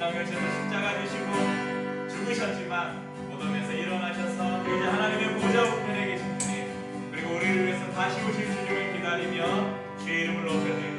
오셔서 십자가 지시고 죽으셨지만 무덤에서 일어나셔서 이제 하나님의 보좌 우편에 계신 주님, 그리고 우리를 위해서 다시 오실 주님을 기다리며 주의 이름을 높여드립니다.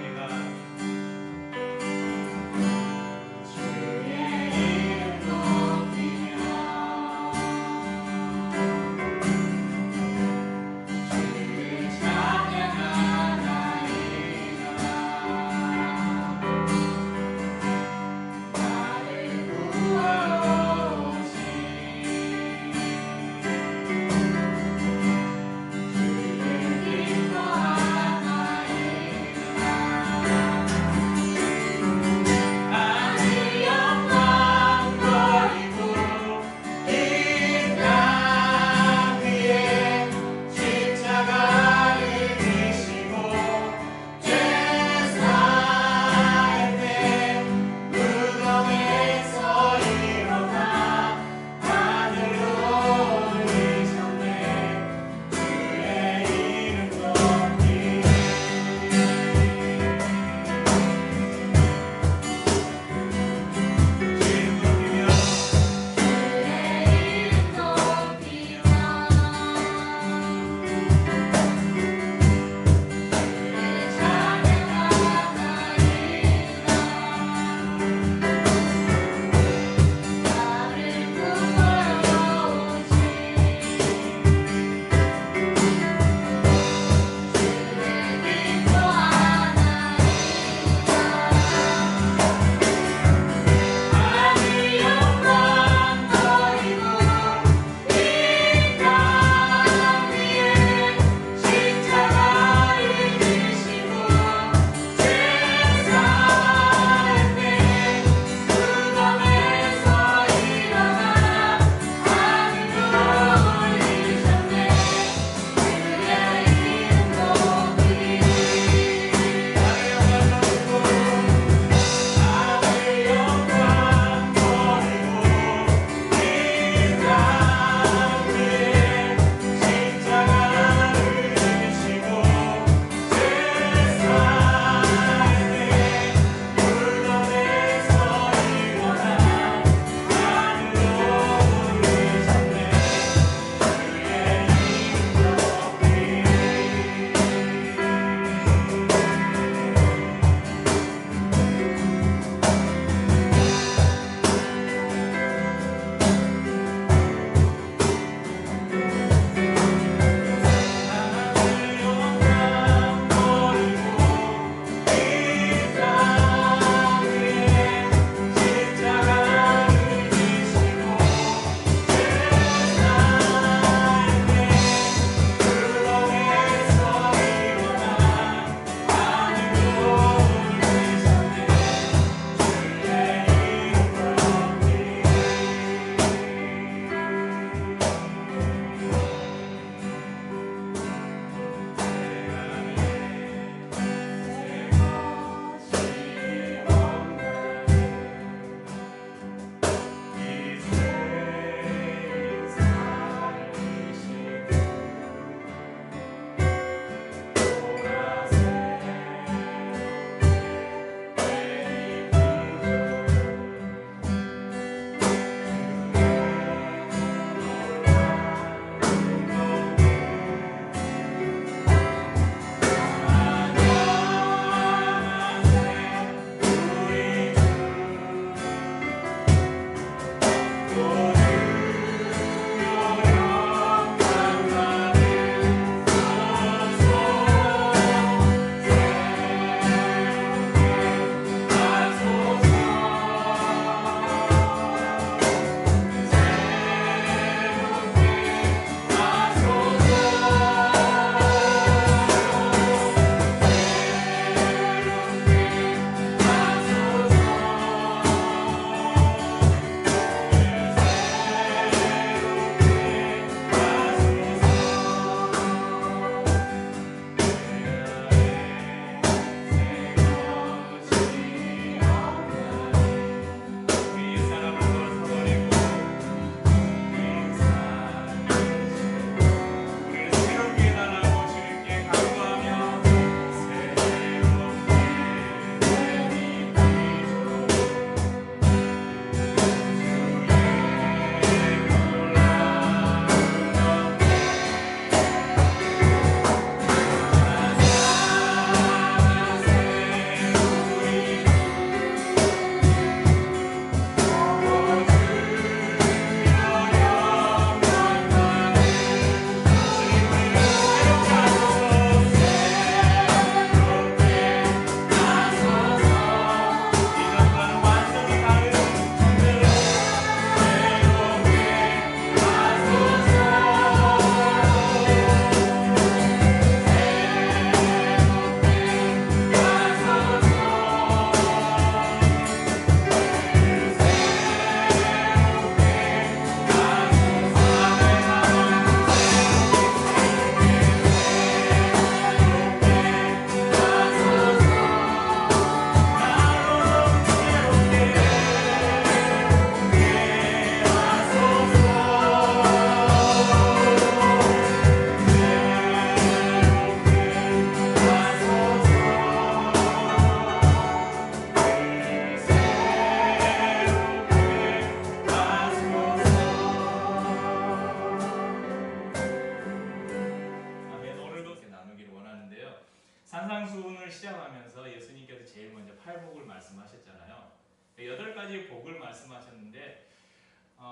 먼저 팔복을 말씀하셨잖아요. 8가지 복을 말씀하셨는데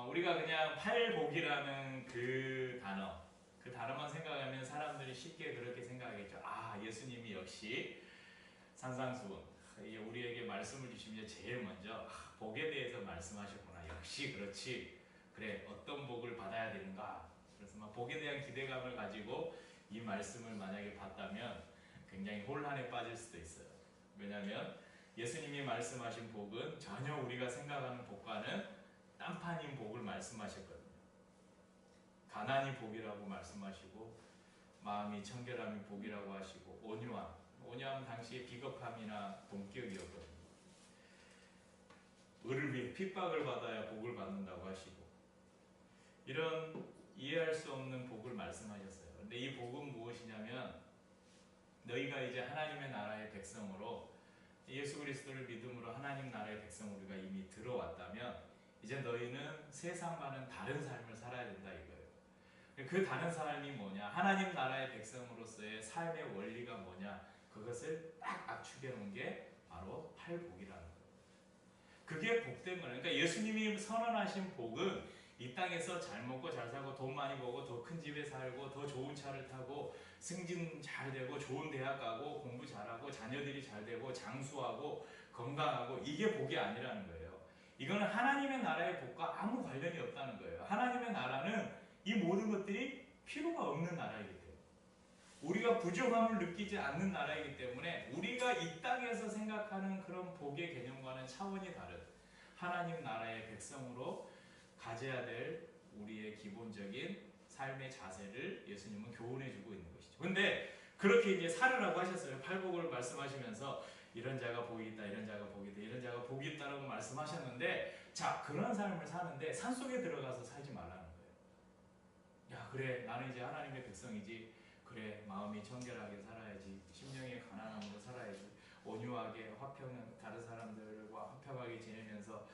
우리가 그냥 팔복이라는 그 단어만 생각하면 사람들이 쉽게 그렇게 생각하겠죠. 아, 예수님이 역시 산상수훈 우리에게 말씀을 주시면 제일 먼저 복에 대해서 말씀하셨구나. 역시 그렇지. 그래, 어떤 복을 받아야 되는가. 그래서 막 복에 대한 기대감을 가지고 이 말씀을 만약에 봤다면 굉장히 혼란에 빠질 수도 있어요. 왜냐하면 예수님이 말씀하신 복은 전혀 우리가 생각하는 복과는 딴판인 복을 말씀하셨거든요. 가난이 복이라고 말씀하시고 마음이 청결함이 복이라고 하시고 온유함 당시의 비겁함이나 본격이었거든요. 의를 위해 핍박을 받아야 복을 받는다고 하시고 이런 이해할 수 없는 복을 말씀하셨어요. 근데 이 복은 무엇이냐면 너희가 이제 하나님의 나라의 백성으로 예수 그리스도를 믿음으로 하나님 나라의 백성으로 우리가 이미 들어왔다면 이제 너희는 세상과는 다른 삶을 살아야 된다 이거예요. 그 다른 삶이 뭐냐? 하나님 나라의 백성으로서의 삶의 원리가 뭐냐? 그것을 딱 압축해 놓은 게 바로 팔복이라는 거예요. 그게 복된 거예요. 그러니까 예수님이 선언하신 복은 이 땅에서 잘 먹고 잘 살고 돈 많이 벌고 더 큰 집에 살고 더 좋은 차를 타고 승진 잘 되고 좋은 대학 가고 공부 잘하고 자녀들이 잘 되고 장수하고 건강하고 이게 복이 아니라는 거예요. 이거는 하나님의 나라의 복과 아무 관련이 없다는 거예요. 하나님의 나라는 이 모든 것들이 필요가 없는 나라이기 때문에 우리가 부족함을 느끼지 않는 나라이기 때문에 우리가 이 땅에서 생각하는 그런 복의 개념과는 차원이 다른 하나님 나라의 백성으로 가져야 될 우리의 기본적인 삶의 자세를 예수님은 교훈해주고 있는 것이죠. 근데 그렇게 이제 살으라고 하셨어요. 팔복을 말씀하시면서 이런 자가 복이 있다, 이런 자가 복이 있다, 이런 자가 복이 있다라고 말씀하셨는데 자, 그런 삶을 사는데 산속에 들어가서 살지 말라는 거예요. 야, 그래, 나는 이제 하나님의 백성이지. 그래, 마음이 청결하게 살아야지. 심령의 가난함으로 살아야지. 온유하게 다른 사람들과 화평하게 지내면서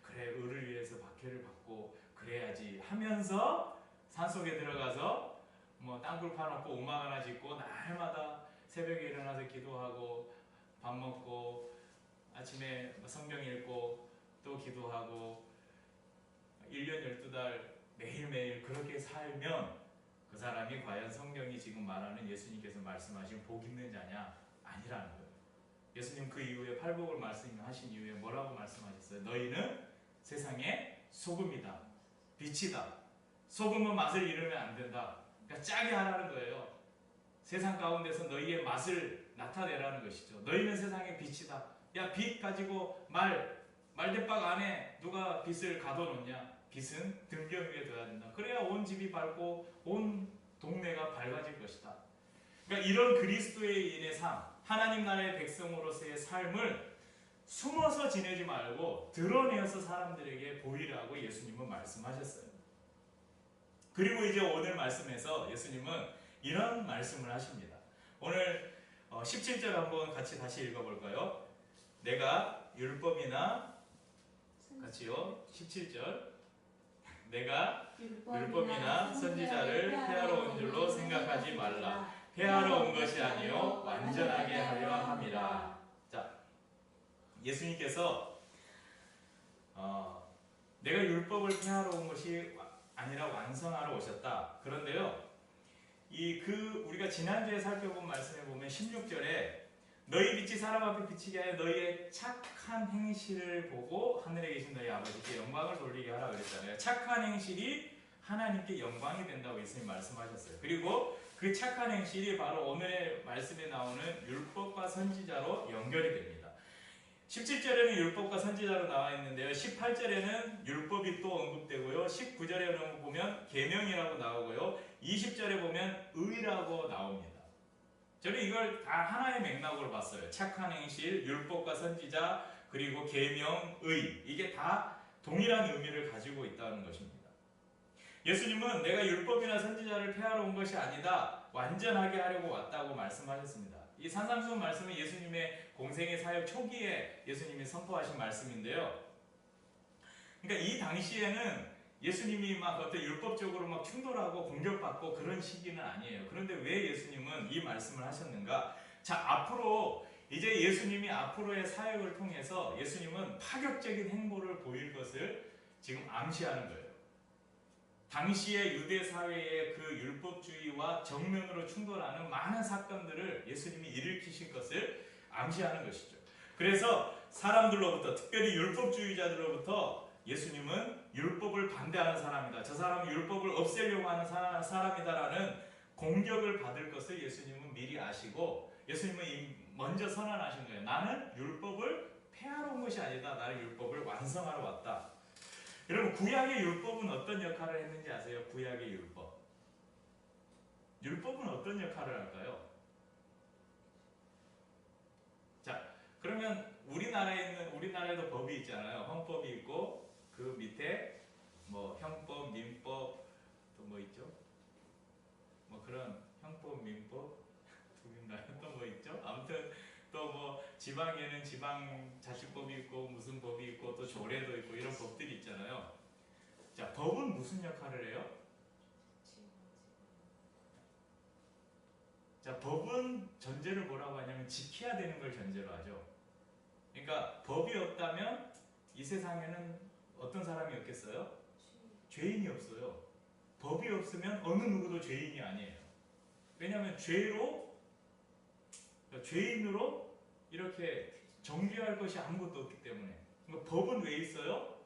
그래, 의를 위해서 박해를 받고 그래야지 하면서 산속에 들어가서 뭐 땅굴 파놓고 오막 하나 짓고 날마다 새벽에 일어나서 기도하고 밥 먹고 아침에 성경 읽고 또 기도하고 1년 12달 매일매일 그렇게 살면 그 사람이 과연 성경이 지금 말하는 예수님께서 말씀하신 복 있는 자냐? 아니라는 거예요. 예수님 그 이후에 팔복을 말씀하신 이후에 뭐라고 말씀하셨어요? 너희는 세상의 소금이다. 빛이다. 소금은 맛을 잃으면 안 된다. 그러니까 짜게 하라는 거예요. 세상 가운데서 너희의 맛을 나타내라는 것이죠. 너희는 세상의 빛이다. 야, 빛 가지고 말대박 안에 누가 빛을 가둬놓냐? 빛은 등경 위에 둬야 된다. 그래야 온 집이 밝고 온 동네가 밝아질 것이다. 그러니까 이런 그리스도의 인의 삶, 하나님 나라의 백성으로서의 삶을 숨어서 지내지 말고 드러내어서 사람들에게 보이라고 예수님은 말씀하셨어요. 그리고 이제 오늘 말씀에서 예수님은 이런 말씀을 하십니다. 오늘 17절 한번 같이 다시 읽어볼까요? 내가 율법이나 같이요. 17절 내가 율법이나 선지자를 폐하러 온 줄로 생각하지 말라. 폐하러 온 것이 아니요 완전하게 하려 함이라. 자, 예수님께서 내가 율법을 폐하러 온 것이 아니라 완성하러 오셨다. 그런데요, 우리가 지난주에 살펴본 말씀에 보면 16절에 너희 빛이 사람 앞에 비치게 하여 너희의 착한 행실을 보고 하늘에 계신 너희 아버지께 영광을 돌리게 하라 그랬잖아요. 착한 행실이 하나님께 영광이 된다고 예수님 말씀하셨어요. 그리고 그 착한 행실이 바로 오늘의 말씀에 나오는 율법과 선지자로 연결이 됩니다. 17절에는 율법과 선지자로 나와 있는데요. 18절에는 율법이 또 언급되고요. 19절에 보면 계명이라고 나오고요. 20절에 보면 의라고 나옵니다. 저는 이걸 다 하나의 맥락으로 봤어요. 착한 행실, 율법과 선지자, 그리고 계명, 의. 이게 다 동일한 의미를 가지고 있다는 것입니다. 예수님은 내가 율법이나 선지자를 폐하러 온 것이 아니다. 완전하게 하려고 왔다고 말씀하셨습니다. 이 산상수훈 말씀은 예수님의 공생의 사역 초기에 예수님이 선포하신 말씀인데요. 그러니까 이 당시에는 예수님이 막 어떤 율법적으로 막 충돌하고 공격받고 그런 시기는 아니에요. 그런데 왜 예수님은 이 말씀을 하셨는가? 자, 앞으로 이제 예수님이 앞으로의 사역을 통해서 예수님은 파격적인 행보를 보일 것을 지금 암시하는 거예요. 당시의 유대 사회의 그 율법주의와 정면으로 충돌하는 많은 사건들을 예수님이 일으키신 것을 암시하는 것이죠. 그래서 사람들로부터, 특별히 율법주의자들로부터 예수님은 율법을 반대하는 사람이다, 저 사람은 율법을 없애려고 하는 사람이다라는 공격을 받을 것을 예수님은 미리 아시고 예수님은 먼저 선언하신 거예요. 나는 율법을 폐하러 온 것이 아니다. 나는 율법을 완성하러 왔다. 여러분, 구약의 율법은 어떤 역할을 했는지 아세요? 구약의 율법. 율법은 어떤 역할을 할까요? 자, 그러면 우리나라에도 법이 있잖아요. 헌법이 있고 그 밑에 뭐 형법, 민법, 또 뭐 있죠? 뭐 그런 형법, 민법 두 개인가요? 또 뭐 있죠? 아무튼 또 뭐 지방에는 지방자치법이 있고 무슨 법이 있고 또 조례도 있고 이런 법들이 있잖아요. 자, 법은 무슨 역할을 해요? 자, 법은 전제를 뭐라고 하냐면 지켜야 되는 걸 전제로 하죠. 그러니까 법이 없다면 이 세상에는 어떤 사람이 없겠어요? 죄인이 없어요. 법이 없으면 어느 누구도 죄인이 아니에요. 왜냐하면 죄인으로 이렇게 정죄할 것이 아무것도 없기 때문에. 그러니까 법은 왜 있어요?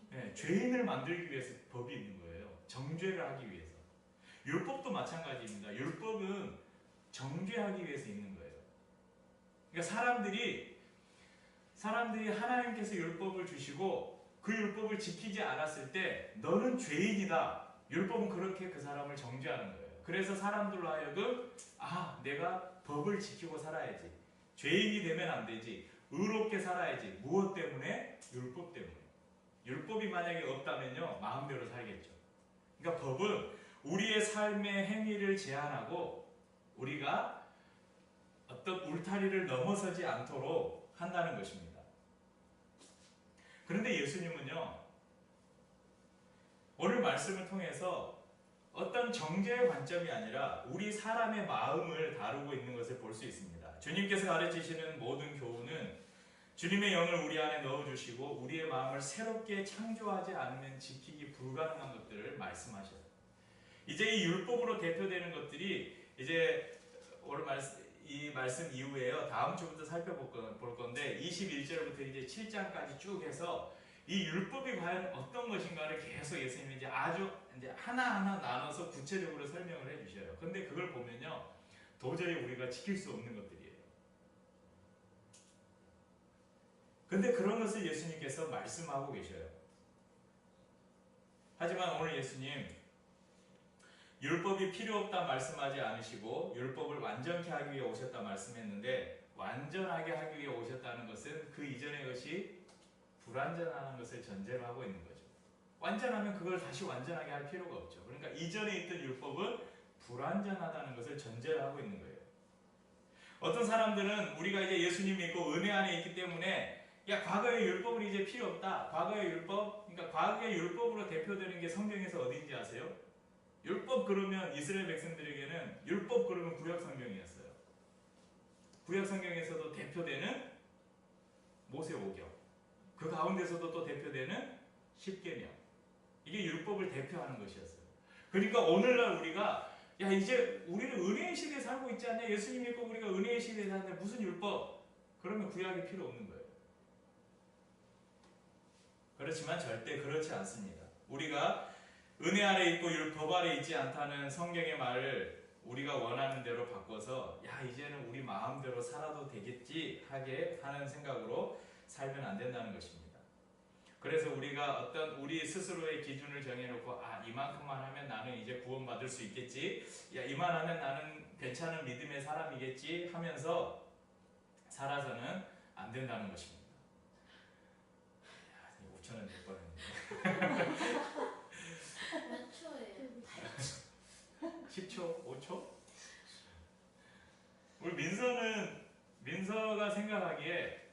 네, 죄인을 만들기 위해서 법이 있는 거예요. 정죄를 하기 위해서. 율법도 마찬가지입니다. 율법은 정죄하기 위해서 있는 거예요. 그러니까 사람들이 하나님께서 율법을 주시고 그 율법을 지키지 않았을 때 너는 죄인이다. 율법은 그렇게 그 사람을 정죄하는 거예요. 그래서 사람들로 하여금 내가 법을 지키고 살아야지. 죄인이 되면 안 되지. 의롭게 살아야지. 무엇 때문에? 율법 때문에. 율법이 만약에 없다면요, 마음대로 살겠죠. 그러니까 법은 우리의 삶의 행위를 제한하고 우리가 어떤 울타리를 넘어서지 않도록 한다는 것입니다. 그런데 예수님은요, 오늘 말씀을 통해서 어떤 정죄의 관점이 아니라 우리 사람의 마음을 다루고 있는 것을 볼 수 있습니다. 주님께서 가르치시는 모든 교훈은 주님의 영을 우리 안에 넣어주시고 우리의 마음을 새롭게 창조하지 않으면 지키기 불가능한 것들을 말씀하셔요. 이제 이 율법으로 대표되는 것들이 이제 오늘 이 말씀 이후에요. 다음 주부터 살펴볼 건데 21절부터 이제 7장까지 쭉 해서 이 율법이 과연 어떤 것인가를 계속 예수님이 이제 하나하나 나눠서 구체적으로 설명을 해주셔요. 근데 그걸 보면요, 도저히 우리가 지킬 수 없는 것들이에요. 근데 그런 것을 예수님께서 말씀하고 계셔요. 하지만 오늘 예수님 율법이 필요 없다 말씀하지 않으시고 율법을 완전케 하기 위해 오셨다 말씀했는데, 완전하게 하기 위해 오셨다는 것은 그 이전의 것이 불완전한 것을 전제로 하고 있는 거죠. 완전하면 그걸 다시 완전하게 할 필요가 없죠. 그러니까 이전에 있던 율법은 불완전하다는 것을 전제로 하고 있는 거예요. 어떤 사람들은 우리가 이제 예수님 믿고 은혜 안에 있기 때문에 과거의 율법은 이제 필요 없다. 과거의 율법, 그러니까 과거의 율법으로 대표되는 게 성경에서 어딘지 아세요? 율법 그러면 이스라엘 백성들에게는 율법 그러면 구약 성경이었어요. 구약 성경에서도 대표되는 모세 오경, 그 가운데서도 또 대표되는 십계명, 이게 율법을 대표하는 것이었어요. 그러니까 오늘날 우리가 이제 우리는 은혜의 시대에 살고 있지 않냐? 예수님 믿고 우리가 은혜의 시대에 사는데 무슨 율법? 그러면 구약이 필요 없는 거예요. 그렇지만 절대 그렇지 않습니다. 우리가 은혜 아래 있고 율법 아래 있지 않다는 성경의 말을 우리가 원하는 대로 바꿔서 이제는 우리 마음대로 살아도 되겠지 하게 하는 생각으로 살면 안 된다는 것입니다. 그래서 우리가 어떤 우리 스스로의 기준을 정해놓고 이만큼만 하면 나는 이제 구원받을 수 있겠지, 이만 하면 나는 괜찮은 믿음의 사람이겠지 하면서 살아서는 안 된다는 것입니다. 5,000원 낼 뻔했는데. 몇 초예요? 10초? 5초? 우리 민서가 생각하기에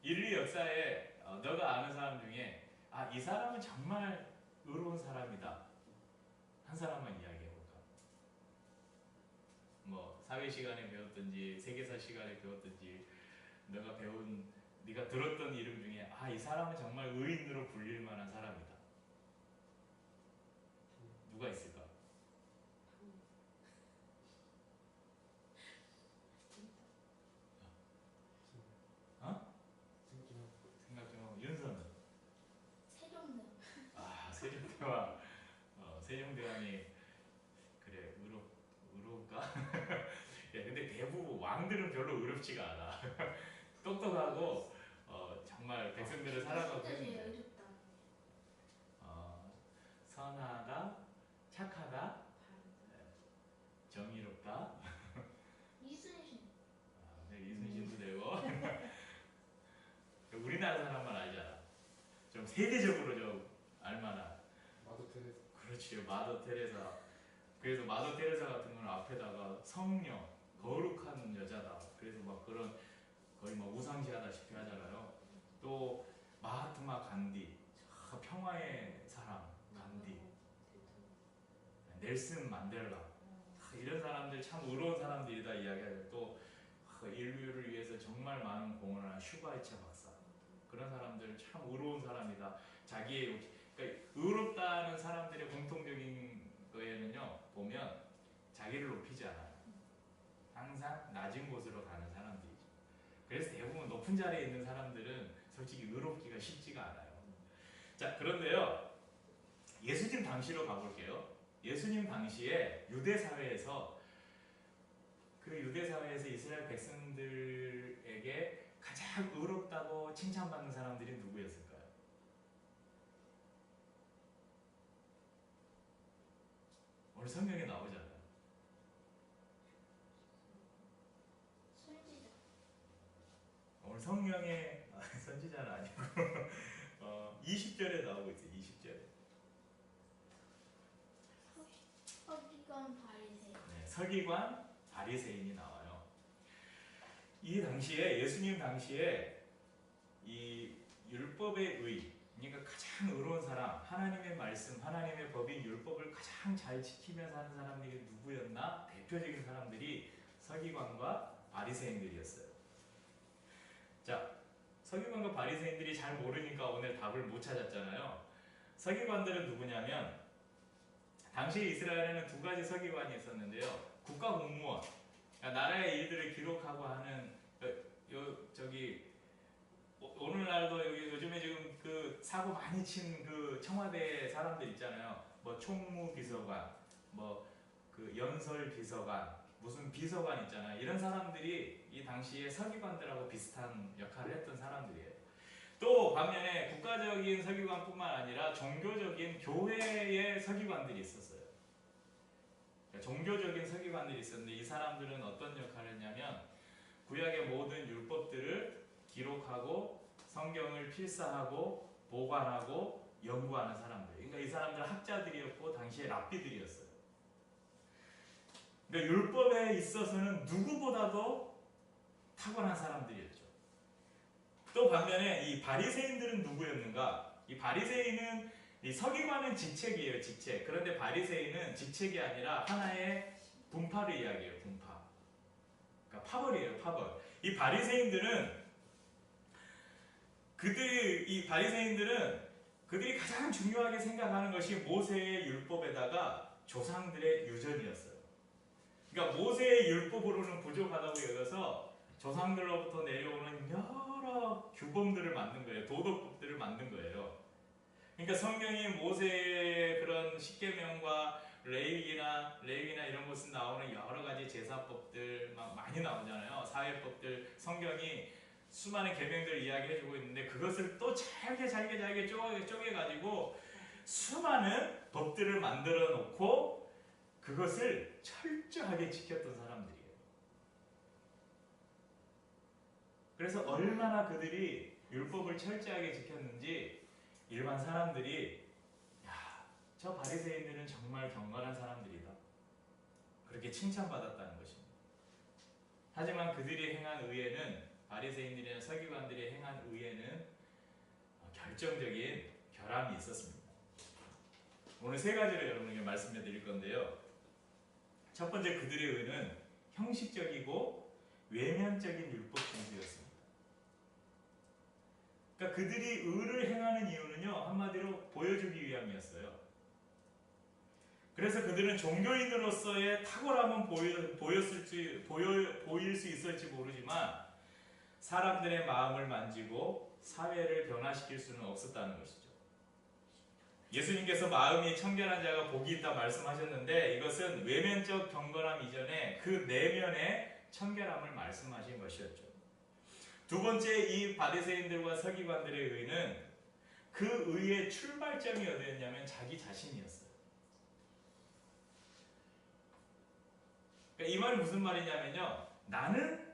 인류 역사에 너가 아는 사람 중에 이 사람은 정말 의로운 사람이다, 한 사람만 이야기해볼까? 뭐 사회 시간에 배웠든지 세계사 시간에 배웠든지 네가 들었던 이름 중에 이 사람은 정말 의인으로 불릴 만한 사람이다. 누가 있을까? 어? 생각 좀 하고. 윤서는? 세종대. 세종대왕. 세종대왕이 그래 의로울까? 예, 근데 대부분 왕들은 별로 의롭지가 않아. 똑똑하고 정말 백성들을 사랑하고 했는데 어렵다. 선하다, 착하다, 정의롭다. 이순신. 네, 이순신도 되고. 우리나라 사람만 알잖아. 좀 세계적으로 좀 알만한. 마더 테레사. 그렇지요, 마더 테레사. 그래서 마더 테레사 같은 거는 앞에다가 성령, 거룩한 여자다. 그래서 막 그런 거의 막 우상시하다시피 하잖아요. 또 마하트마 간디, 평화의 사람 간디, 넬슨 만델라, 이런 사람들 참 의로운 사람들이다 이야기하죠. 또 인류를 위해서 정말 많은 공헌을 한 슈바이처 박사, 그런 사람들 참 의로운 사람이다. 자기의 그러니까 의롭다는 사람들의 공통적인 거에는요 보면 자기를 높이지 않아요. 항상 낮은 곳으로 가는 사람들이죠. 그래서 대부분 높은 자리에 있는 사람들은 솔직히 의롭기가 쉽지가 않아요. 자, 그런데요, 예수님 당시로 가볼게요. 예수님 당시에 유대 사회에서 이스라엘 백성들에게 가장 의롭다고 칭찬받는 사람들이 누구였을까요? 오늘 성경에 나오잖아요. 선지자. 오늘 성경에 선지자는 아니고 20절에 나오고 있어요. 20절에. 서기관 바리새인. 네, 서기관 바리새인이 나와요. 이 당시에 예수님 당시에 이 율법의 의, 그러니까 가장 의로운 사람, 하나님의 말씀, 하나님의 법인 율법을 가장 잘 지키며 사는 사람들이 누구였나? 대표적인 사람들이 서기관과 바리새인들이었어요. 자, 서기관과 바리새인들이 잘 모르니까 오늘 답을 못 찾았잖아요. 서기관들은 누구냐면 당시 이스라엘에는 두 가지 서기관이 있었는데요. 국가 공무원, 그러니까 나라의 일들을 기록하고 하는 오늘날도 여기 요즘에 지금 그 사고 많이 친 그 청와대 사람들 있잖아요. 뭐 총무비서관, 뭐 그 연설비서관, 무슨 비서관 있잖아요. 이런 사람들이 이 당시에 서기관들하고 비슷한 역할을 했던 사람들이에요. 또 반면에 국가적인 서기관뿐만 아니라 종교적인 교회의 서기관들이 있었어요. 그러니까 종교적인 서기관들이 있었는데 이 사람들은 어떤 역할을 했냐면 구약의 모든 율법들을 기록하고 성경을 필사하고 보관하고 연구하는 사람들. 그러니까 이 사람들은 학자들이었고 당시에 랍비들이었어요. 그러니까 율법에 있어서는 누구보다도 탁월한 사람들이었죠. 또 반면에 이 바리새인들은 누구였는가? 이 바리새인은 이 서기관은 직책이에요, 직책. 그런데 바리새인은 직책이 아니라 하나의 분파를 이야기해요, 분파. 그러니까 파벌이에요, 파벌. 이 바리새인들은 그들이 가장 중요하게 생각하는 것이 모세의 율법에다가 조상들의 유전이었어요. 그러니까 모세의 율법으로는 부족하다고 여겨서 조상들로부터 내려오는 여러 규범들을 만든 거예요. 도덕법들을 만든 거예요. 그러니까 성경이 모세의 그런 십계명과 레위기나 이런 곳에 나오는 여러 가지 제사법들 막 많이 나오잖아요. 사회법들, 성경이 수많은 계명들을 이야기해주고 있는데 그것을 또 잘게 쪼개가지고 수많은 법들을 만들어 놓고 그것을 철저하게 지켰던 사람들이에요. 그래서 얼마나 그들이 율법을 철저하게 지켰는지 일반 사람들이 저 바리새인들은 정말 경건한 사람들이다, 그렇게 칭찬받았다는 것입니다. 하지만 그들이 행한 의에는, 바리새인들이나 서기관들이 행한 의에는 결정적인 결함이 있었습니다. 오늘 세 가지를 여러분에게 말씀해 드릴 건데요. 첫 번째, 그들의 의는 형식적이고 외면적인 율법 준수였습니다. 그러니까 그들이 의를 행하는 이유는요, 한마디로 보여주기 위함이었어요. 그래서 그들은 종교인으로서의 탁월함은 보일 수 있을지 모르지만 사람들의 마음을 만지고 사회를 변화시킬 수는 없었다는 것이죠. 예수님께서 마음이 청결한 자가 복이 있다 말씀하셨는데 이것은 외면적 경건함 이전에 그 내면의 청결함을 말씀하신 것이었죠. 두 번째, 이 바리새인들과 서기관들의 의는 그 의의 출발점이 어디였냐면 자기 자신이었어요. 그러니까 이 말이 무슨 말이냐면요, 나는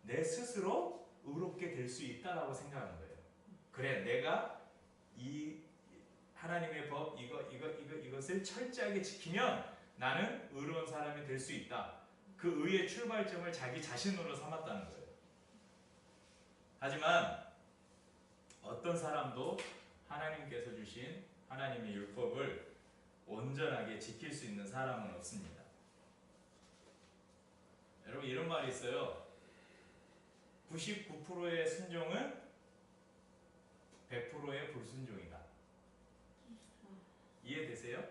내 스스로 의롭게 될 수 있다라고 생각하는 거예요. 그래, 내가 이 하나님의 법 이것을 철저하게 지키면 나는 의로운 사람이 될 수 있다. 그 의의 출발점을 자기 자신으로 삼았다는 거예요. 하지만 어떤 사람도 하나님께서 주신 하나님의 율법을 온전하게 지킬 수 있는 사람은 없습니다. 여러분, 이런 말이 있어요. 99%의 순종은 100%의 불순종이다. 이해되세요?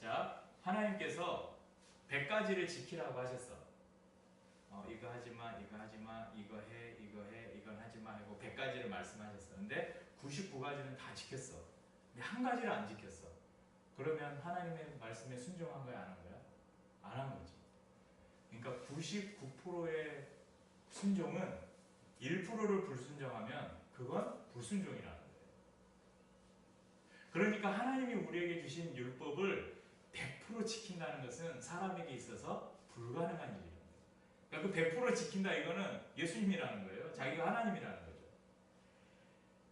자, 하나님께서 100가지를 지키라고 하셨어. 이거 하지마, 이거 하지마, 이거 해, 이건 하지마 하고 100가지를 말씀하셨어. 근데 99가지는 다 지켰어. 근데 한 가지를 안 지켰어. 그러면 하나님의 말씀에 순종한 거야, 안 한 거야? 안 한 거지. 그러니까 99%의 순종은 1%를 불순종하면 그건 불순종이라는 거예요. 그러니까 하나님이 우리에게 주신 율법을 100% 지킨다는 것은 사람에게 있어서 불가능한 일이에요. 그러니까 그 100% 지킨다 이거는 예수님이라는 거예요. 자기가 하나님이라는 거죠.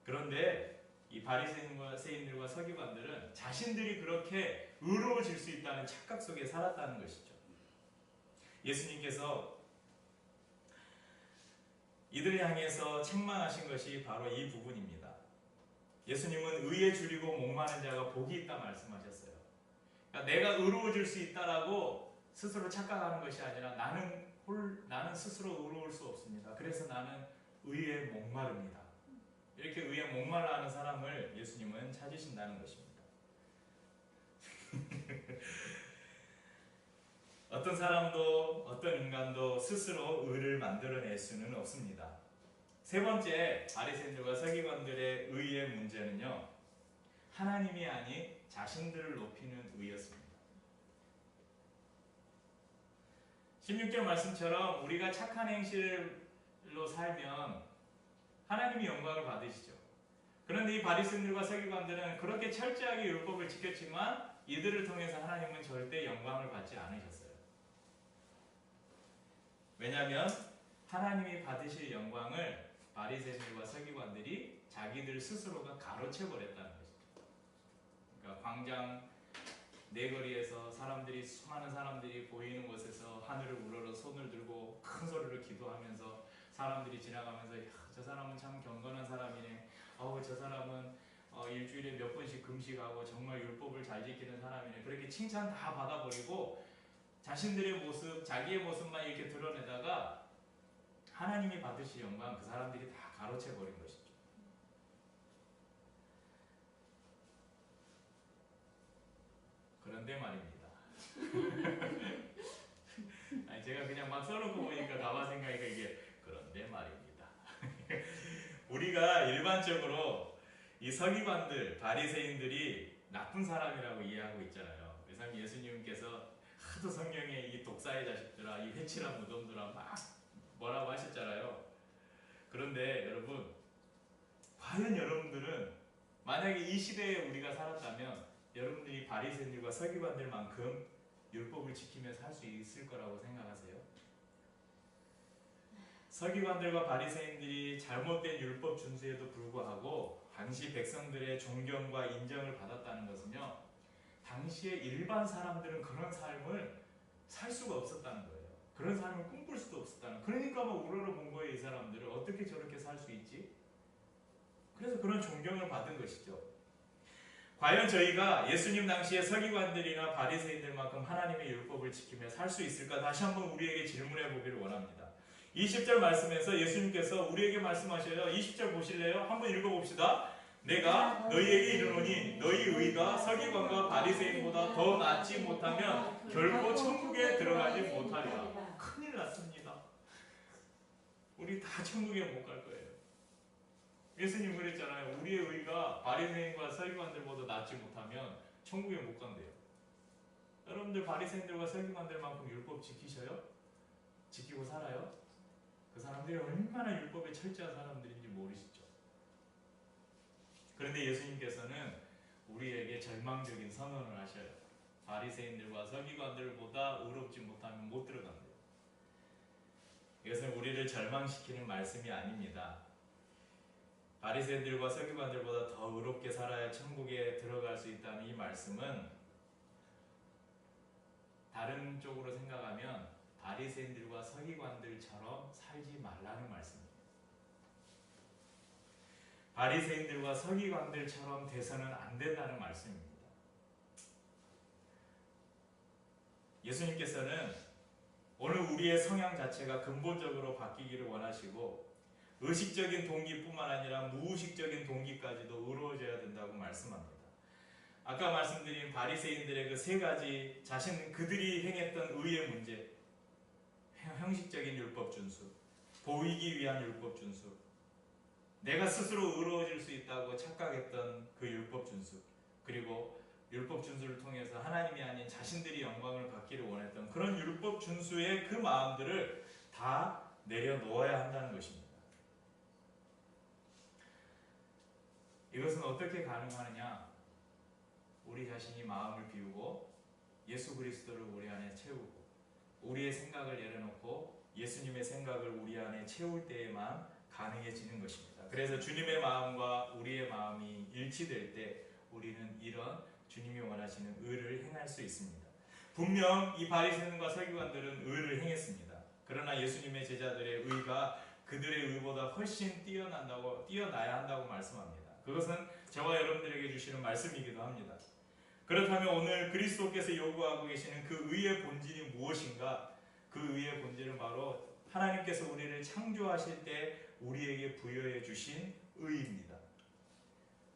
그런데 이 바리새인들과 서기관들은 자신들이 그렇게 의로워질 수 있다는 착각 속에 살았다는 것이죠. 예수님께서 이들을 향해서 책망하신 것이 바로 이 부분입니다. 예수님은 의에 줄이고 목마른 자가 복이 있다 말씀하셨어요. 그러니까 내가 의로워질 수 있다라고 스스로 착각하는 것이 아니라 나는 스스로 의로울 수 없습니다. 그래서 나는 의에 목마릅니다. 이렇게 의에 목말라 하는 사람을 예수님은 찾으신다는 것입니다. 어떤 사람도 어떤 인간도 스스로 의를 만들어낼 수는 없습니다. 세 번째, 바리새인들과 서기관들의 의의 문제는요, 하나님이 아닌 자신들을 높이는 의였습니다. 16절 말씀처럼 우리가 착한 행실로 살면 하나님이 영광을 받으시죠. 그런데 이 바리새인들과 서기관들은 그렇게 철저하게 율법을 지켰지만 이들을 통해서 하나님은 절대 영광을 받지 않으셨어요. 왜냐하면 하나님이 받으실 영광을 바리새인들과 서기관들이 자기들 스스로가 가로채 버렸다는 것이죠. 그러니까 광장 내거리에서 수많은 사람들이 보이는 곳에서 하늘을 우러러 손을 들고 큰 소리로 기도하면서 사람들이 지나가면서 저 사람은 참 경건한 사람이네. 저 사람은 일주일에 몇 번씩 금식하고 정말 율법을 잘 지키는 사람이네. 그렇게 칭찬 다 받아버리고 자신들의 모습, 자기의 모습만 이렇게 드러내다가 하나님이 받으실 영광 그 사람들이 다 가로채 버린 것이죠. 그런데 말입니다. 아니, 제가 그냥 막 써놓고 보니까 가만 생각하니까 이게 그런데 말입니다. 우리가 일반적으로 이 서기관들, 바리새인들이 나쁜 사람이라고 이해하고 있잖아요. 그래서 예수님께서 하도 성경에 이 독사의 자식들아, 이 회칠한 무덤들아 막 뭐라고 하셨잖아요. 그런데 여러분, 과연 여러분들은 만약에 이 시대에 우리가 살았다면 여러분들이 바리새인들과 서기관들만큼 율법을 지키며 살 수 있을 거라고 생각하세요? 서기관들과 바리새인들이 잘못된 율법 준수에도 불구하고 당시 백성들의 존경과 인정을 받았다는 것은요, 당시의 일반 사람들은 그런 삶을 살 수가 없었다는 거예요. 그런 삶을 꿈꿀 수도 없었다는 거예요. 그러니까 막 우러러본 거예요. 이 사람들을 어떻게 저렇게 살 수 있지? 그래서 그런 존경을 받은 것이죠. 과연 저희가 예수님 당시의 서기관들이나 바리새인들만큼 하나님의 율법을 지키며 살 수 있을까? 다시 한번 우리에게 질문해 보기를 원합니다. 20절 말씀에서 예수님께서 우리에게 말씀하셔요. 20절 보실래요? 한번 읽어봅시다. 내가 너희에게 이르노니 너희 의가 서기관과 바리새인보다 더 낫지 못하면 결코 천국에 들어가지 못하리라. 큰일 났습니다. 우리 다 천국에 못 갈 거예요. 예수님 그랬잖아요. 우리의 의가 바리새인과 서기관들보다 낫지 못하면 천국에 못 간대요. 여러분들 바리새인들과 서기관들만큼 율법 지키셔요? 지키고 살아요? 그 사람들이 얼마나 율법에 철저한 사람들인지 모르시죠? 그런데 예수님께서는 우리에게 절망적인 선언을 하셔요. 바리새인들과 서기관들보다 의롭지 못하면 못 들어간대요. 이것은 우리를 절망시키는 말씀이 아닙니다. 바리새인들과 서기관들보다 더 의롭게 살아야 천국에 들어갈 수 있다는 이 말씀은 다른 쪽으로 생각하면 바리새인들과 서기관들처럼 살지 말라는 말씀입니다. 바리새인들과 서기관들처럼 돼서는 안 된다는 말씀입니다. 예수님께서는 오늘 우리의 성향 자체가 근본적으로 바뀌기를 원하시고 의식적인 동기뿐만 아니라 무의식적인 동기까지도 의로워져야 된다고 말씀합니다. 아까 말씀드린 바리새인들의 그 세 가지 그들이 행했던 의의 문제, 형식적인 율법 준수, 보이기 위한 율법 준수, 내가 스스로 의로워질 수 있다고 착각했던 그 율법 준수, 그리고 율법 준수를 통해서 하나님이 아닌 자신들이 영광을 받기를 원했던 그런 율법 준수의 그 마음들을 다 내려놓아야 한다는 것입니다. 이것은 어떻게 가능하느냐? 우리 자신이 마음을 비우고 예수 그리스도를 우리 안에 채우고 우리의 생각을 내려놓고 예수님의 생각을 우리 안에 채울 때에만 가능해지는 것입니다. 그래서 주님의 마음과 우리의 마음이 일치될 때 우리는 이런 주님이 원하시는 의를 행할 수 있습니다. 분명 이 바리새인과 서기관들은 의를 행했습니다. 그러나 예수님의 제자들의 의가 그들의 의보다 훨씬 뛰어나야 한다고 말씀합니다. 그것은 저와 여러분들에게 주시는 말씀이기도 합니다. 그렇다면 오늘 그리스도께서 요구하고 계시는 그 의의 본질이 무엇인가? 그 의의 본질은 바로 하나님께서 우리를 창조하실 때 우리에게 부여해 주신 의입니다.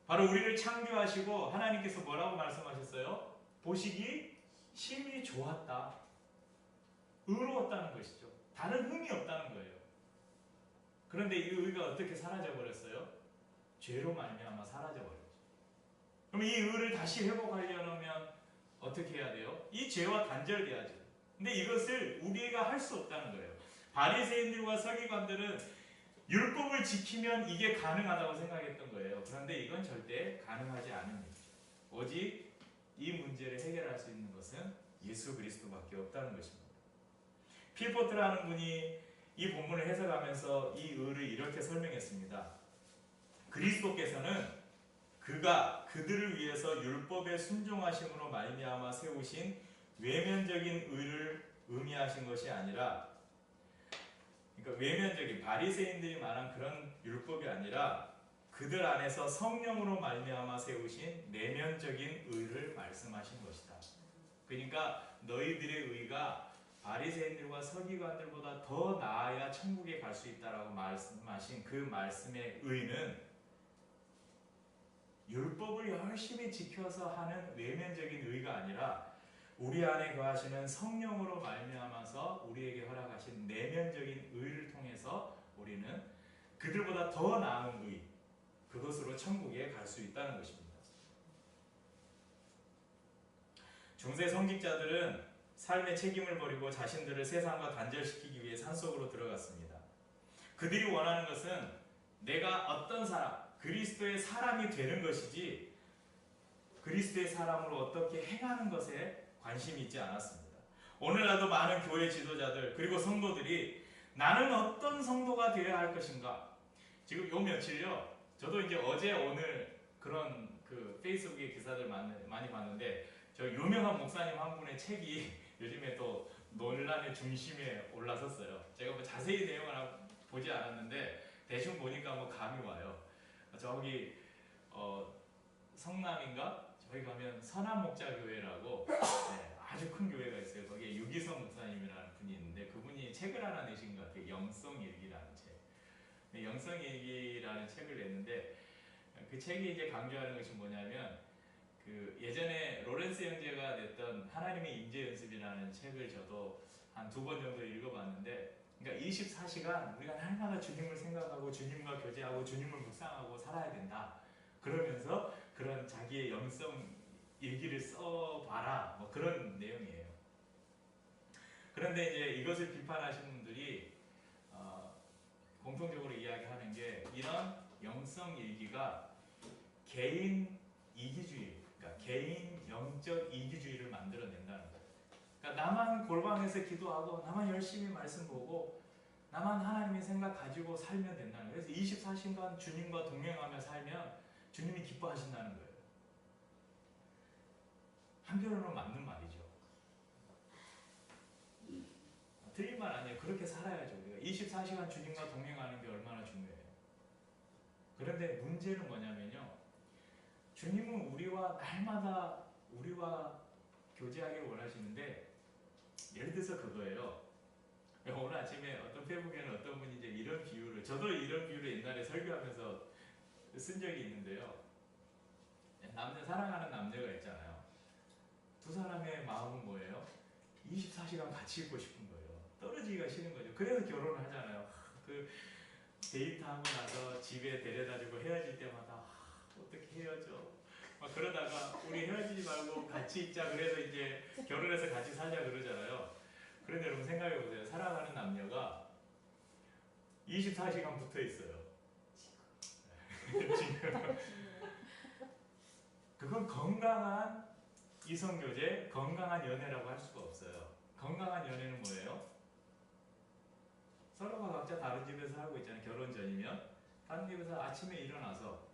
바로 우리를 창조하시고 하나님께서 뭐라고 말씀하셨어요? 보시기 심히 좋았다. 의로웠다는 것이죠. 다른 흠이 없다는 거예요. 그런데 이 의가 어떻게 사라져버렸어요? 죄로 말미암아 사라져버렸죠. 그럼 이 의를 다시 회복하려면 어떻게 해야 돼요? 이 죄와 단절돼야죠. 근데 이것을 우리가 할 수 없다는 거예요. 바리새인들과 서기관들은 율법을 지키면 이게 가능하다고 생각했던 거예요. 그런데 이건 절대 가능하지 않습니다. 오직 이 문제를 해결할 수 있는 것은 예수 그리스도밖에 없다는 것입니다. 필포트라는 분이 이 본문을 해석하면서 이 의를 이렇게 설명했습니다. 그리스도께서는 그가 그들을 위해서 율법에 순종하심으로 말미암아 세우신 외면적인 의를 의미하신 것이 아니라, 그러니까 외면적인 바리새인들이 말한 그런 율법이 아니라 그들 안에서 성령으로 말미암아 세우신 내면적인 의를 말씀하신 것이다. 그러니까 너희들의 의가 바리새인들과 서기관들보다 더 나아야 천국에 갈 수 있다라고 말씀하신 그 말씀의 의는 율법을 열심히 지켜서 하는 외면적인 의가 아니라 우리 안에 거하시는 성령으로 말미암아서 우리에게 허락하신 내면적인 의를 통해서 우리는 그들보다 더 나은 의, 그것으로 천국에 갈 수 있다는 것입니다. 중세 성직자들은 삶의 책임을 버리고 자신들을 세상과 단절시키기 위해 산속으로 들어갔습니다. 그들이 원하는 것은 내가 어떤 사람, 그리스도의 사람이 되는 것이지 그리스도의 사람으로 어떻게 행하는 것에 관심이 있지 않았습니다. 오늘날도 많은 교회 지도자들 그리고 성도들이 나는 어떤 성도가 되어야 할 것인가. 지금 요 며칠요. 저도 이제 어제 오늘 그런 그 페이스북에 기사들 많이 봤는데 저 유명한 목사님 한 분의 책이 요즘에 또 논란의 중심에 올라섰어요. 제가 뭐 자세히 내용을 보지 않았는데 대충 보니까 뭐 감이 와요. 저기 성남인가 저희 가면 선한목자교회라고 네, 아주 큰 교회가 있어요. 거기에 유기성 목사님이라는 분이 있는데 그분이 책을 하나 내신 것 같아요. 영성일기라는 책. 영성일기라는 책을 냈는데 그 책이 이제 강조하는 것이 뭐냐면 그 예전에 로렌스 형제가 냈던 하나님의 임재 연습이라는 책을 저도 한 2번 정도 읽어봤는데, 그러니까 24시간 우리가 날마다 주님을 생각하고 주님과 교제하고 주님을 묵상하고 살아야 된다. 그러면서 그런 자기의 영성 일기를 써봐라. 뭐 그런 내용이에요. 그런데 이제 이것을 비판하시는 분들이 공통적으로 이야기하는 게 이런 영성 일기가 개인 이기주의, 그러니까 개인 영적 이기주의를 만들어낸다는 거예요. 그러니까 나만 골방에서 기도하고 나만 열심히 말씀 보고 나만 하나님의 생각 가지고 살면 된다는 거예요. 그래서 24시간 주님과 동행하며 살면 주님이 기뻐하신다는 거예요. 한편으로는 맞는 말이죠. 틀린 말 아니에요. 그렇게 살아야죠. 우리가 24시간 주님과 동행하는 게 얼마나 중요해요. 그런데 문제는 뭐냐면요. 주님은 우리와 날마다 우리와 교제하길 원하시는데, 예를 들어서 그거예요. 오늘 아침에 어떤 페북에는 어떤 분이 이제 이런 비유를, 저도 이런 비유를 옛날에 설교하면서 쓴 적이 있는데요. 사랑하는 남녀가 있잖아요. 두 사람의 마음은 뭐예요? 24시간 같이 있고 싶은 거예요. 떨어지기가 싫은 거죠. 그래서 결혼을 하잖아요. 그 데이트하고 나서 집에 데려다주고 헤어질 때마다 어떻게 헤어져? 막 그러다가 우리 헤어지지 말고 같이 있자. 그래서 이제 결혼해서 같이 살자 그러잖아요. 그런데 여러분 생각해 보세요. 사랑하는 남녀가 24시간 붙어 있어요. 지금 그건 건강한 이성교제, 건강한 연애라고 할 수가 없어요. 건강한 연애는 뭐예요? 서로가 각자 다른 집에서 살고 있잖아요. 결혼 전이면 다른 집에서 아침에 일어나서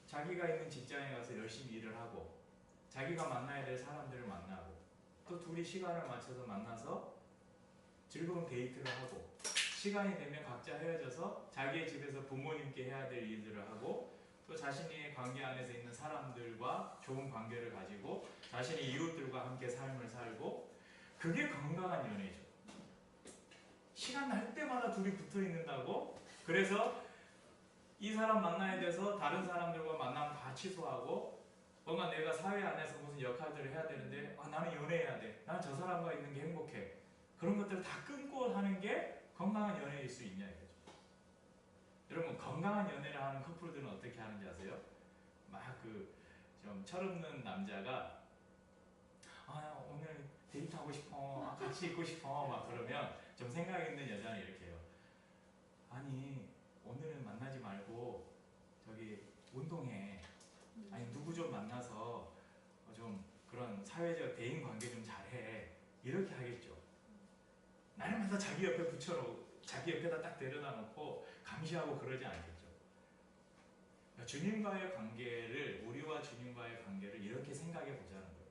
자기가 있는 직장에 가서 열심히 일을 하고 자기가 만나야 될 사람들을 만나고 또 둘이 시간을 맞춰서 만나서 즐거운 데이트를 하고 시간이 되면 각자 헤어져서 자기의 집에서 부모님께 해야 될 일들을 하고 또 자신의 관계 안에서 있는 사람들과 좋은 관계를 가지고 자신의 이웃들과 함께 삶을 살고, 그게 건강한 연애죠. 시간 날 때마다 둘이 붙어 있는다고? 그래서 이 사람 만나야 돼서 다른 사람들과 만나면 다 취소하고 뭔가 내가 사회 안에서 무슨 역할들을 해야 되는데 나는 연애해야 돼. 나는 저 사람과 있는 게 행복해. 그런 것들을 다 끊고 하는 게 건강한 연애일 수 있냐 이거죠. 여러분 건강한 연애를 하는 커플들은 어떻게 하는지 아세요? 막 그 좀 철없는 남자가 오늘 데이트하고 싶어, 같이 있고 싶어 막 그러면 좀 생각 있는 여자는 이렇게 해요. 아니 오늘은 만나지 말고 저기 운동해. 아니 누구 좀 만나서 좀 그런 사회적 대인 관계 좀 잘해. 이렇게 하겠죠. 날마다 자기 옆에 붙여놓고 자기 옆에다 딱 데려다 놓고 감시하고 그러지 않겠죠. 그러니까 주님과의 관계를, 우리와 주님과의 관계를 이렇게 생각해 보자는 거예요.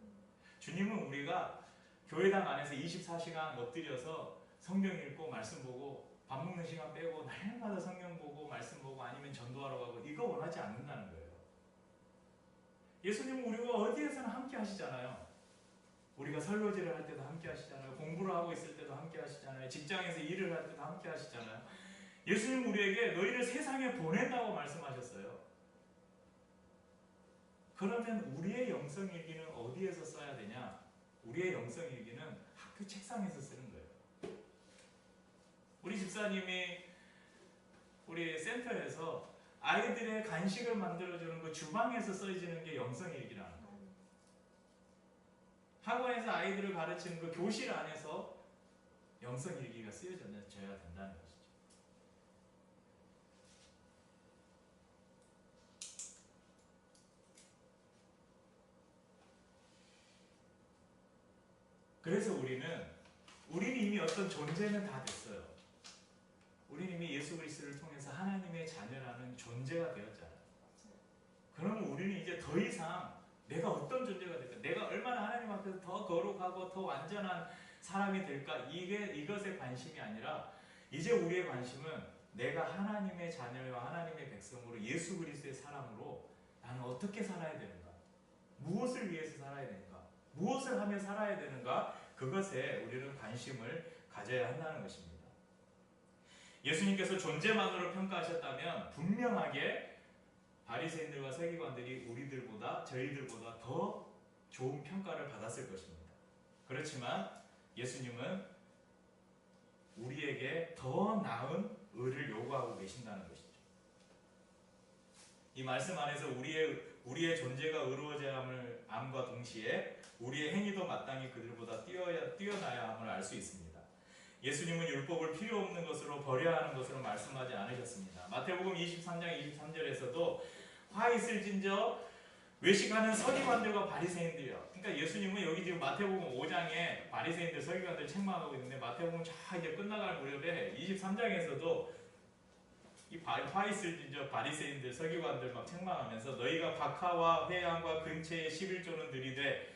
주님은 우리가 교회당 안에서 24시간 엎드려서 성경 읽고 말씀 보고 밥 먹는 시간 빼고 날마다 성경 보고 말씀 보고 아니면 전도하러 가고 이거 원하지 않는다는 거예요. 예수님은 우리가 어디에서나 함께 하시잖아요. 우리가 설거지를 할 때도 함께 하시잖아요. 공부를 하고 있을 때도 함께 하시잖아요. 직장에서 일을 할 때도 함께 하시잖아요. 예수님은 우리에게 너희를 세상에 보낸다고 말씀하셨어요. 그러면 우리의 영성일기는 어디에서 써야 되냐? 우리의 영성일기는 학교 책상에서 쓰는 거예요. 우리 집사님이 우리 센터에서 아이들의 간식을 만들어주는 그 주방에서 써지는 게 영성일기라는 거예요. 학원에서 아이들을 가르치는 그 교실 안에서 영성일기가 쓰여져야 된다는 것이죠. 그래서 우리는 이미 어떤 존재는 다 됐어요. 우리는 이미 예수 그리스도를 통해서 하나님의 자녀라는 존재가 되었잖아요. 그러면 우리는 이제 더 이상 내가 어떤 존재가 될까? 내가 얼마나 하나님 앞에서 더 거룩하고 더 완전한 사람이 될까? 이것에 관심이 아니라 이제 우리의 관심은 내가 하나님의 자녀와 하나님의 백성으로 예수 그리스도의 사람으로 나는 어떻게 살아야 되는가? 무엇을 위해서 살아야 되는가? 무엇을 하며 살아야 되는가? 그것에 우리는 관심을 가져야 한다는 것입니다. 예수님께서 존재만으로 평가하셨다면 분명하게 바리새인들과 서기관들이 저희들보다 더 좋은 평가를 받았을 것입니다. 그렇지만 예수님은 우리에게 더 나은 의를 요구하고 계신다는 것이죠. 이 말씀 안에서 우리의 존재가 의로워져야 함과 동시에 우리의 행위도 마땅히 그들보다 뛰어나야 함을 알 수 있습니다. 예수님은 율법을 필요 없는 것으로 버려야 하는 것으로 말씀하지 않으셨습니다. 마태복음 23장 23절에서도 화 있을진저 외식하는 서기관들과 바리새인들이요. 그러니까 예수님은 여기 지금 마태복음 5장에 바리새인들, 서기관들 책망하고 있는데 마태복음 쫙 이제 끝나갈 무렵에 23장에서도 이 화 있을진저 바리새인들, 서기관들 막 책망하면서 너희가 박하와 회양과 근처에 11조는 들이되,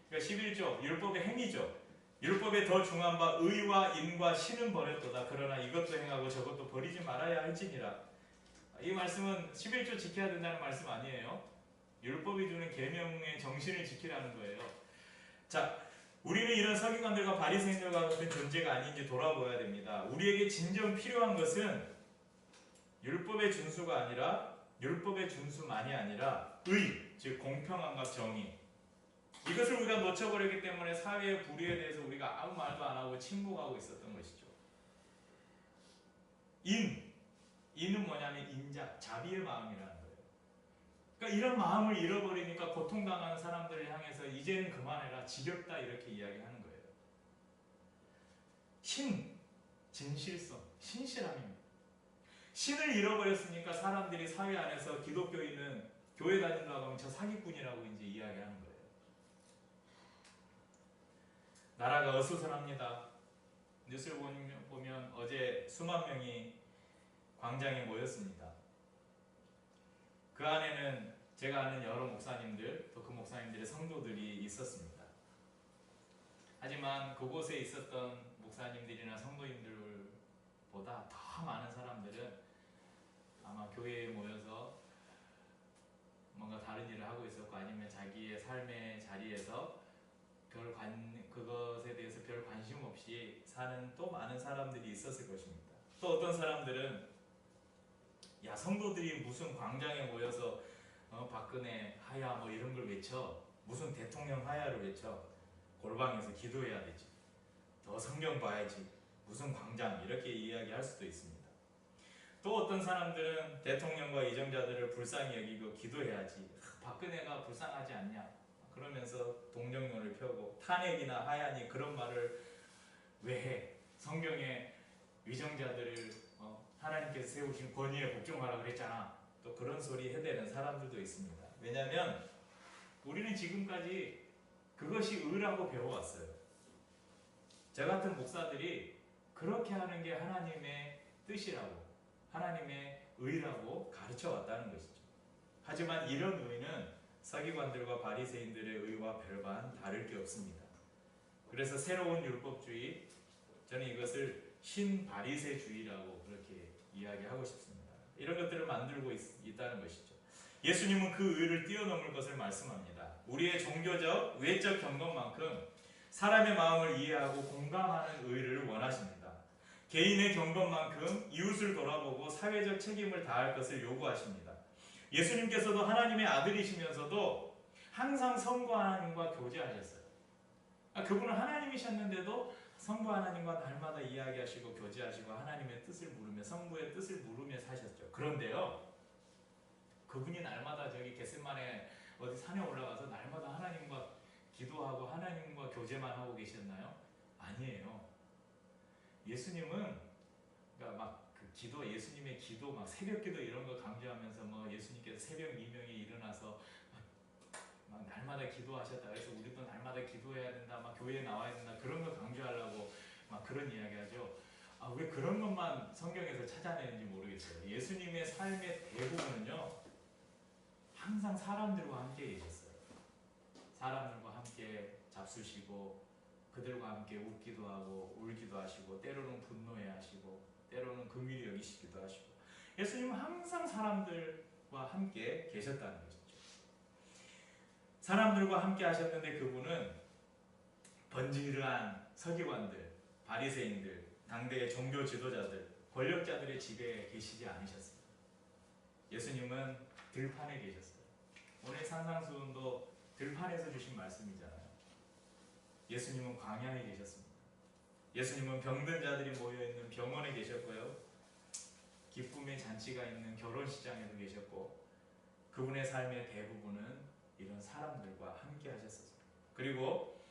그러니까 11조 율법의 행위죠. 율법에 더 중한 바 의와 인과 신은 버렸도다. 그러나 이것도 행하고 저것도 버리지 말아야 할지니라. 이 말씀은 11조 지켜야 된다는 말씀 아니에요. 율법이 주는 계명의 정신을 지키라는 거예요. 자, 우리는 이런 서기관들과 바리새인들과 같은 존재가 아닌지 돌아보아야 됩니다. 우리에게 진정 필요한 것은 율법의 준수가 아니라 율법의 준수만이 아니라 의, 즉 공평함과 정의. 이것을 우리가 놓쳐버렸기 때문에 사회의 불의에 대해서 우리가 아무 말도 안 하고 침묵하고 있었던 것이죠. 인은 뭐냐면 인자, 자비의 마음이라는 거예요. 그러니까 이런 마음을 잃어버리니까 고통당하는 사람들을 향해서 이제는 그만해라, 지겹다 이렇게 이야기하는 거예요. 진실성, 신실함입니다. 신을 잃어버렸으니까 사람들이 사회 안에서 기독교인은 교회 다닌다고 하면 저 사기꾼이라고 이제 이야기하는 거예요. 나라가 어수선합니다. 뉴스를 보면 어제 수만 명이 광장에 모였습니다. 그 안에는 제가 아는 여러 목사님들, 또 그 목사님들의 성도들이 있었습니다. 하지만 그곳에 있었던 목사님들이나 성도님들보다 더 많은 사람들은 아마 교회에 모여서 뭔가 다른 일을 하고 있었고, 아니면 자기의 삶의 자리에서 그것에 대해서 별 관심 없이 사는 또 많은 사람들이 있었을 것입니다. 또 어떤 사람들은 야, 성도들이 무슨 광장에 모여서 박근혜 하야 뭐 이런 걸 외쳐, 무슨 대통령 하야를 외쳐, 골방에서 기도해야 되지, 더 성경 봐야지, 무슨 광장, 이렇게 이야기할 수도 있습니다. 또 어떤 사람들은 대통령과 이정자들을 불쌍히 여기고 기도해야지, 박근혜가 불쌍하지 않냐 그러면서 동정론을 펴고, 탄핵이나 하야니 그런 말을 왜 해? 성경에 위정자들을 하나님께서 세우신 권위에 복종하라 그랬잖아. 또 그런 소리 해대는 사람들도 있습니다. 왜냐하면 우리는 지금까지 그것이 의라고 배워왔어요. 저 같은 목사들이 그렇게 하는 게 하나님의 뜻이라고, 하나님의 의라고 가르쳐왔다는 것이죠. 하지만 이런 의는 서기관들과 바리새인들의 의와 별반 다를 게 없습니다. 그래서 새로운 율법주의, 저는 이것을 신바리새주의라고 그렇게 이야기하고 싶습니다. 이런 것들을 만들고 있다는 것이죠. 예수님은 그 의를 뛰어넘을 것을 말씀합니다. 우리의 종교적, 외적 경건만큼 사람의 마음을 이해하고 공감하는 의를 원하십니다. 개인의 경건만큼 이웃을 돌아보고 사회적 책임을 다할 것을 요구하십니다. 예수님께서도 하나님의 아들이시면서도 항상 성부 하나님과 교제하셨어요. 그분은 하나님이셨는데도 성부 하나님과 날마다 이야기하시고 교제하시고 하나님의 뜻을 물으며, 성부의 뜻을 물으며 사셨죠. 그런데요, 그분이 날마다 저기 겟세마네 어디 산에 올라가서 날마다 하나님과 기도하고 하나님과 교제만 하고 계셨나요? 아니에요. 예수님은 그러니까 막 그 기도, 예수님의 기도, 막 새벽 기도 이런 거 강조하면서 뭐 예수님께서 새벽 미명에 일어나서 막 날마다 기도하셨다. 그래서 우리도 날마다 기도해야 된다. 막 교회에 나와야 된다. 그런 거 강조하려고 막 그런 이야기하죠. 왜 그런 것만 성경에서 찾아내는지 모르겠어요. 예수님의 삶의 대부분은요, 항상 사람들과 함께 계셨어요. 사람들과 함께 잡수시고, 그들과 함께 웃기도 하고 울기도 하시고, 때로는 분노해 하시고, 때로는 긍휼히 여기시기도 하시고, 예수님은 항상 사람들과 함께 계셨다는 것이죠. 사람들과 함께 하셨는데 그분은 번지르한 서기관들, 바리새인들, 당대의 종교 지도자들, 권력자들의 집에 계시지 않으셨습니다. 예수님은 들판에 계셨어요. 오늘 산상수훈도 들판에서 주신 말씀이잖아요. 예수님은 광야에 계셨습니다. 예수님은 병든 자들이 모여있는 병원에 계셨고요. 기쁨의 잔치가 있는 결혼식장에도 계셨고, 그분의 삶의 대부분은 이런 사람들과 함께 하셨습니다. 그리고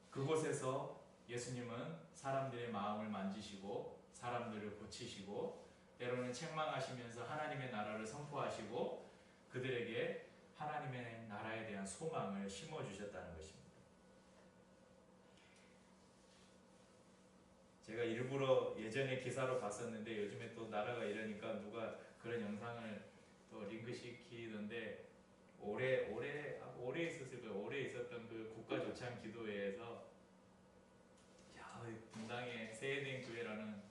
그곳에서 예수님은 사람들의 마음을 만지시고 사람들을 고치시고 때로는 책망하시면서 하나님의 나라를 선포하시고 그들에게 하나님의 나라에 대한 소망을 심어주셨다는 것입니다. 제가 일부러 예전에 기사로 봤었는데 요즘에 또 나라가 이러니까 누가 그런 영상을 또 링크시키던데 오래 있었을 거예요. 오래 있었던 그 국가조창 기도회에서 분당의 세에덴 교회라는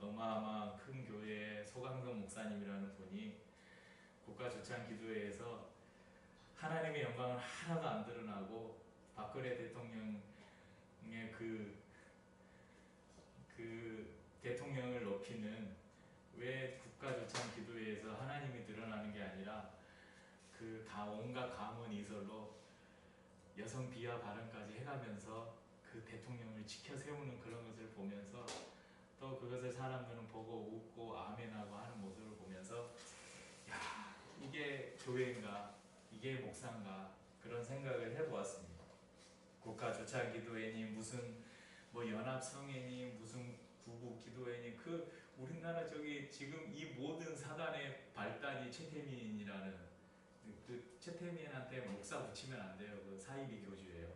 어마어마한 큰 교회의 소강성 목사님이라는 분이 국가조창 기도회에서 하나님의 영광을 하나도 안 드러나고 박근혜 대통령의 그 대통령을 높이는 왜 국가조창 기도회에서 하나님이 드러나는 게 아니라 그 온갖 가문 이설로 여성 비하 발언까지 해가면서 그 대통령을 지켜 세우는 그런 것을 보면서 또 그것을 사람들은 보고 웃고 아멘하고 하는 모습을 보면서 야, 이게 교회인가 이게 목사인가 그런 생각을 해보았습니다. 국가조차 기도회니 무슨 뭐 연합성회니 무슨 구국 기도회니 그 우리나라 저기 지금 이 모든 사단의 발단이 최태민이라는 그 최태민한테 목사 붙이면 안 돼요. 그 사이비 교주예요.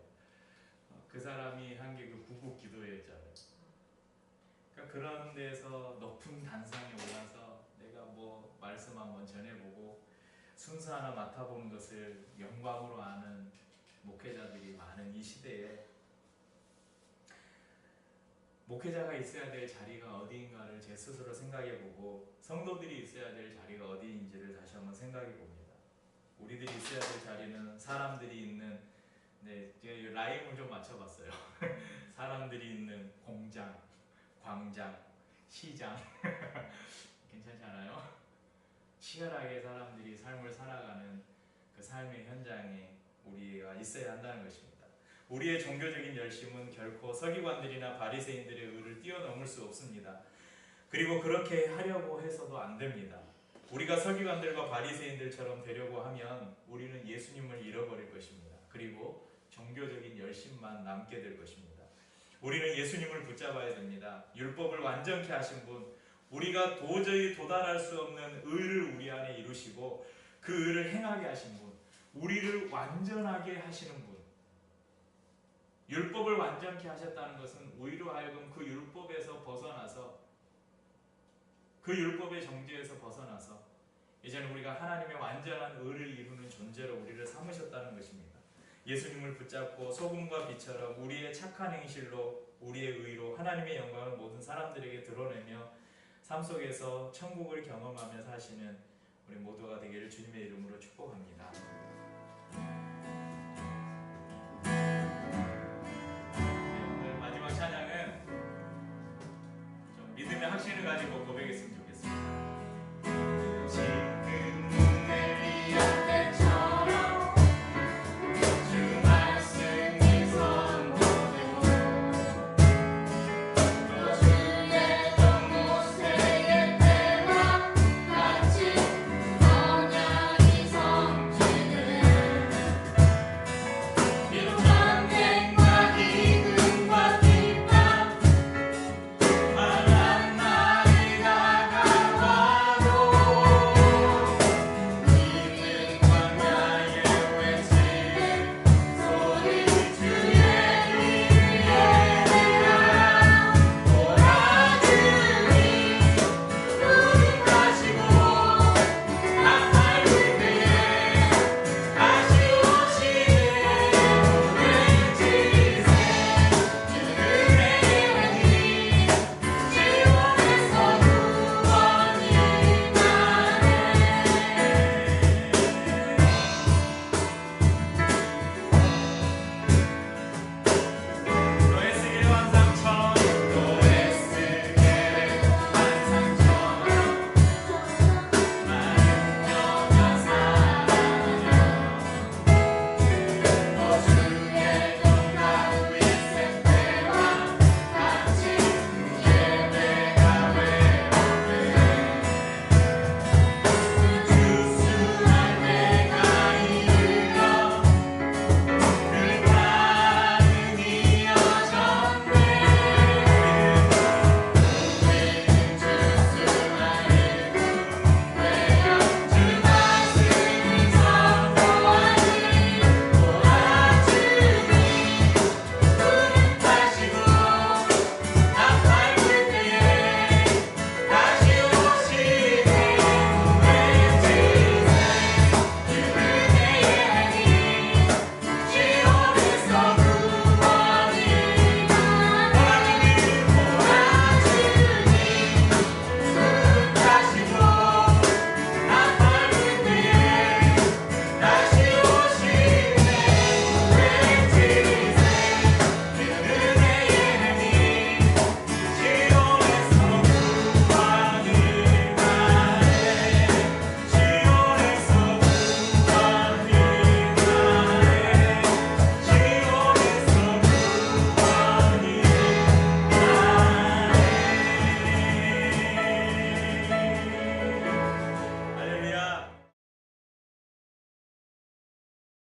그 사람이 한 게 그 구국 기도회였잖아요. 그러니까 그런 데서 높은 단상에 올라서 내가 뭐 말씀 한번 전해보고 순서 하나 맡아보는 것을 영광으로 아는 목회자들이 많은 이 시대에 목회자가 있어야 될 자리가 어디인가를 제 스스로 생각해보고 성도들이 있어야 될 자리가 어디인지를 다시 한번 생각해봅니다. 우리들이 있어야 될 자리는 사람들이 있는 제가 라임을 좀 맞춰봤어요. 사람들이 있는 공장, 광장, 시장 괜찮지 않아요? 치열하게 사람들이 삶을 살아가는 그 삶의 현장에 우리가 있어야 한다는 것입니다. 우리의 종교적인 열심은 결코 서기관들이나 바리새인들의 의를 뛰어넘을 수 없습니다. 그리고 그렇게 하려고 해서도 안 됩니다. 우리가 서기관들과 바리새인들처럼 되려고 하면 우리는 예수님을 잃어버릴 것입니다. 그리고 종교적인 열심만 남게 될 것입니다. 우리는 예수님을 붙잡아야 됩니다. 율법을 완전케 하신 분, 우리가 도저히 도달할 수 없는 의를 우리 안에 이루시고 그 의를 행하게 하신 분, 우리를 완전하게 하시는 분. 율법을 완전케 하셨다는 것은 우리로 하여금 그 율법에서 벗어나서 그 율법의 정죄에서 벗어나서 이제는 우리가 하나님의 완전한 의를 이루는 존재로 우리를 삼으셨다는 것입니다. 예수님을 붙잡고 소금과 빛처럼 우리의 착한 행실로 우리의 의로 하나님의 영광을 모든 사람들에게 드러내며 삶 속에서 천국을 경험하며 사시는 우리 모두가 되기를 주님의 이름으로 축복합니다. 오늘 마지막 찬양은 좀 믿음의 확신을 가지고 고백했습니다.